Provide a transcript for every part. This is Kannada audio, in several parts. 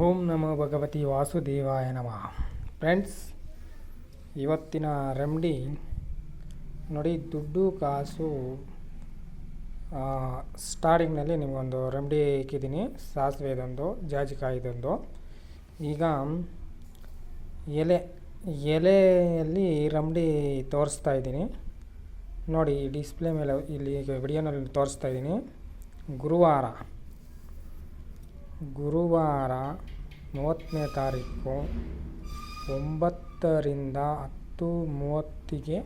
ಓಂ ನಮೋ ಭಗವತಿ ವಾಸುದೇವಾಯ ನಮಃ. ಫ್ರೆಂಡ್ಸ್, ಇವತ್ತಿನ ರೆಮಿಡಿ ನೋಡಿ, ದುಡ್ಡು ಕಾಸು ಸ್ಟಾರ್ಟಿಂಗ್ನಲ್ಲಿ ನಿಮಗೊಂದು ರೆಮಿಡಿ ಇಕ್ಕಿದ್ದೀನಿ. ಸಾಸಿವೆದೊಂದು, ಜಾಜಿಕಾಯಿದೊಂದು. ಈಗ ಎಲೆಯಲ್ಲಿ ರೆಮಿಡಿ ತೋರಿಸ್ತಾ ಇದ್ದೀನಿ ನೋಡಿ. ಡಿಸ್ಪ್ಲೇ ಮೇಲೆ ಇಲ್ಲಿ ವಿಡಿಯೋನಲ್ಲಿ ತೋರಿಸ್ತಾ ಇದ್ದೀನಿ. ಗುರುವಾರ 30ನೇ ತಾರೀಕು 9 ರಿಂದ 10:30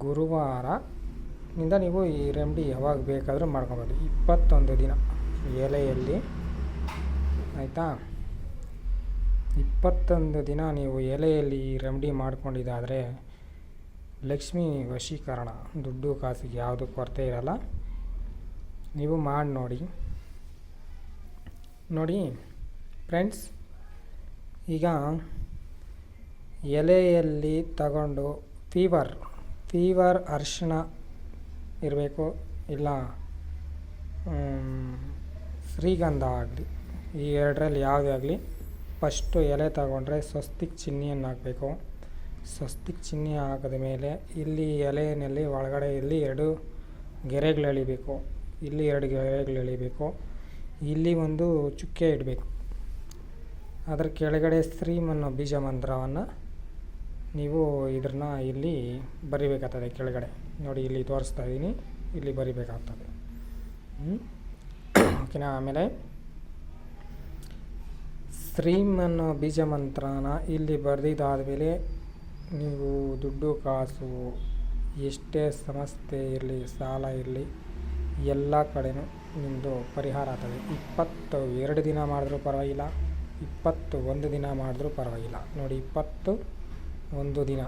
ಗುರುವಾರನಿಂದ ನೀವು ಈ ರೆಮಿಡಿ ಯಾವಾಗ ಬೇಕಾದರೂ ಮಾಡ್ಕೊಬೋದು. 21 ದಿನ ಎಲೆಯಲ್ಲಿ, ಆಯಿತಾ? 21 ದಿನ ನೀವು ಎಲೆಯಲ್ಲಿ ಈ ರೆಮಿಡಿ ಮಾಡ್ಕೊಂಡಿದ್ದಾದರೆ ಲಕ್ಷ್ಮೀ ವಶೀಕರಣ, ದುಡ್ಡು ಕಾಸಿಗೆ ಯಾವುದು ಕೊರತೆ ಇರಲ್ಲ. ನೀವು ಮಾಡಿ ನೋಡಿ ಫ್ರೆಂಡ್ಸ್. ಈಗ ಎಲೆಯಲ್ಲಿ ತಗೊಂಡು ಫೀವರ್ ಅರಿಶಿಣ ಇರಬೇಕು, ಇಲ್ಲ ಶ್ರೀಗಂಧ ಆಗಲಿ, ಈ ಎರಡರಲ್ಲಿ ಯಾವುದೇ ಆಗಲಿ. ಫಸ್ಟು ಎಲೆ ತಗೊಂಡ್ರೆ ಸ್ವಸ್ತಿಕ್ ಚಿಹ್ನೆಯನ್ನು ಹಾಕಬೇಕು. ಸ್ವಸ್ತಿಕ್ ಚಿಹ್ನೆ ಹಾಕಿದ ಮೇಲೆ ಇಲ್ಲಿ ಎಲೆಯಲ್ಲಿ ಒಳಗಡೆ ಇಲ್ಲಿ 2 ಗೆರೆಗಳು ಎಳಿಬೇಕು, ಇಲ್ಲಿ 2 ಗೆರೆಗಳು ಎಳಿಬೇಕು, ಇಲ್ಲಿ ಒಂದು ಚುಕ್ಕೆ ಇಡಬೇಕು. ಅದರ ಕೆಳಗಡೆ ಶ್ರೀಂ ಅನ್ನೋ ಬೀಜ ಮಂತ್ರವನ್ನು ನೀವು ಇಲ್ಲಿ ಬರಿಬೇಕಾಗ್ತದೆ. ಕೆಳಗಡೆ ನೋಡಿ, ಇಲ್ಲಿ ತೋರಿಸ್ತಾ ಇದ್ದೀನಿ, ಇಲ್ಲಿ ಬರಿಬೇಕಾಗ್ತದೆ. ಓಕೆನಾ? ಆಮೇಲೆ ಶ್ರೀಂ ಅನ್ನೋ ಬೀಜ ಮಂತ್ರನ ಇಲ್ಲಿ ಬರೆದಿದ್ದಾದಮೇಲೆ ನೀವು ದುಡ್ಡು ಕಾಸು ಎಷ್ಟೇ ಸಮಸ್ಯೆ ಇರಲಿ, ಸಾಲ ಇರಲಿ, ಎಲ್ಲ ಕಡೆನೂ ನಿಮ್ಮದು ಪರಿಹಾರ ಆಗ್ತದೆ. 22 ದಿನ ಮಾಡಿದ್ರೂ ಪರವಾಗಿಲ್ಲ, 21 ದಿನ ಮಾಡಿದ್ರೂ ಪರವಾಗಿಲ್ಲ. ನೋಡಿ, 21 ದಿನ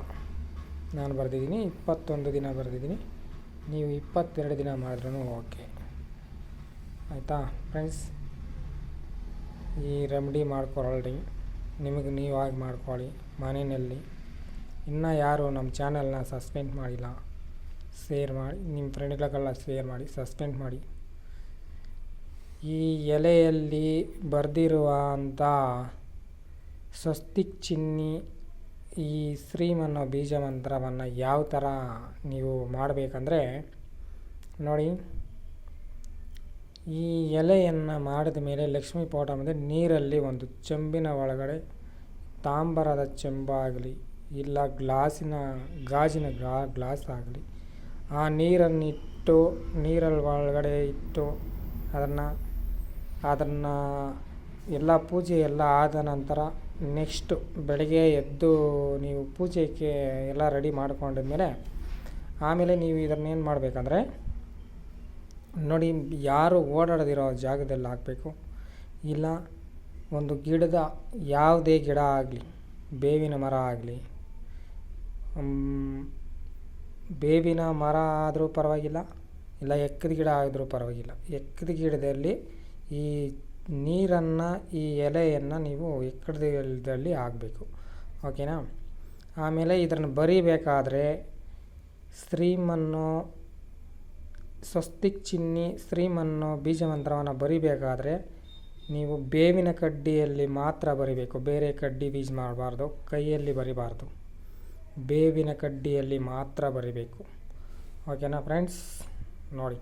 ನಾನು ಬರೆದಿದ್ದೀನಿ, 21 ದಿನ ಬರೆದಿದ್ದೀನಿ. ನೀವು 22 ದಿನ ಮಾಡಿದ್ರೂ ಓಕೆ, ಆಯಿತಾ ಫ್ರೆಂಡ್ಸ್? ಈ ರೆಮಿಡಿ ಮಾಡ್ಕೊಳ್ಳಿ, ನಿಮಗೆ ನೀವಾಗಿ ಮಾಡ್ಕೊಳ್ಳಿ ಮನೆಯಲ್ಲಿ. ಇನ್ನೂ ಯಾರು ನಮ್ಮ ಚಾನಲ್ನ ಸಬ್ಸ್ಕ್ರೈಬ್ ಮಾಡಿಲ್ಲ, ಶೇರ್ ಮಾಡಿ, ನಿಮ್ಮ ಫ್ರೆಂಡ್ಗಳಿಗೆಲ್ಲ ಶೇರ್ ಮಾಡಿ, ಸಬ್ಸ್ಕ್ರೈಬ್ ಮಾಡಿ. ಈ ಎಲೆಯಲ್ಲಿ ಬರೆದಿರುವಂಥ ಸ್ವಸ್ತಿಕ್ ಚಿಹ್ನೆ, ಈ ಶ್ರೀಂ ಅನ್ನೋ ಬೀಜ ಮಂತ್ರವನ್ನು ಯಾವ ಥರ ನೀವು ಮಾಡಬೇಕಂದ್ರೆ ನೋಡಿ, ಈ ಎಲೆಯನ್ನು ಮಾಡಿದ ಮೇಲೆ ಲಕ್ಷ್ಮೀ ಫೋಟೋ ಮುಂದೆ ನೀರಲ್ಲಿ ಒಂದು ಚೆಂಬಿನ ಒಳಗಡೆ, ತಾಮ್ರದ ಚೆಂಬಾಗಲಿ ಇಲ್ಲ ಗಾಜಿನ ಗ್ಲಾಸ್ ಆಗಲಿ, ಆ ನೀರನ್ನಿಟ್ಟು ನೀರಲ್ಲಿ ಒಳಗಡೆ ಇಟ್ಟು ಅದನ್ನು ಎಲ್ಲ ಪೂಜೆ ಎಲ್ಲ ಆದ ನಂತರ ನೆಕ್ಸ್ಟು ಬೆಳಗ್ಗೆ ಎದ್ದು ನೀವು ಪೂಜೆಗೆ ಎಲ್ಲ ರೆಡಿ ಮಾಡ್ಕೊಂಡಿದ್ಮೇಲೆ ಆಮೇಲೆ ನೀವು ಇದನ್ನೇನು ಮಾಡಬೇಕಂದ್ರೆ ನೋಡಿ, ಯಾರು ಓಡಾಡದಿರೋ ಜಾಗದಲ್ಲಿ ಹಾಕಬೇಕು. ಇಲ್ಲ ಒಂದು ಗಿಡದ ಯಾವುದೇ ಗಿಡ ಆಗಲಿ, ಬೇವಿನ ಮರ ಆಗಲಿ, ಬೇವಿನ ಮರ ಆದರೂ ಪರವಾಗಿಲ್ಲ, ಇಲ್ಲ ಎಕ್ಕದ ಗಿಡ ಆದರೂ ಪರವಾಗಿಲ್ಲ. ಎಕ್ಕದ ಗಿಡದಲ್ಲಿ ಈ ನೀರನ್ನು, ಈ ಎಲೆಯನ್ನು ನೀವು ಎಕ್ಕದ ಗಿಡದಲ್ಲಿ ಹಾಕಬೇಕು. ಓಕೆನಾ? ಆಮೇಲೆ ಇದನ್ನು ಬರಿಬೇಕಾದ್ರೆ ಶ್ರೀಂ ಅನ್ನೋ ಸ್ವಸ್ತಿಕ್ ಚಿಹ್ನೆ, ಶ್ರೀಂ ಅನ್ನೋ ಬೀಜ ಮಂತ್ರವನ್ನು ಬರಿಬೇಕಾದ್ರೆ ನೀವು ಬೇವಿನ ಕಡ್ಡಿಯಲ್ಲಿ ಮಾತ್ರ ಬರಿಬೇಕು. ಬೇರೆ ಕಡ್ಡಿ ಬೀಜ ಮಾಡಬಾರ್ದು, ಕೈಯಲ್ಲಿ ಬರಿಬಾರ್ದು, ಬೇವಿನ ಕಡ್ಡಿಯಲ್ಲಿ ಮಾತ್ರ ಬರಿಬೇಕು. ಓಕೆನಾ ಫ್ರೆಂಡ್ಸ್? ನೋಡಿ.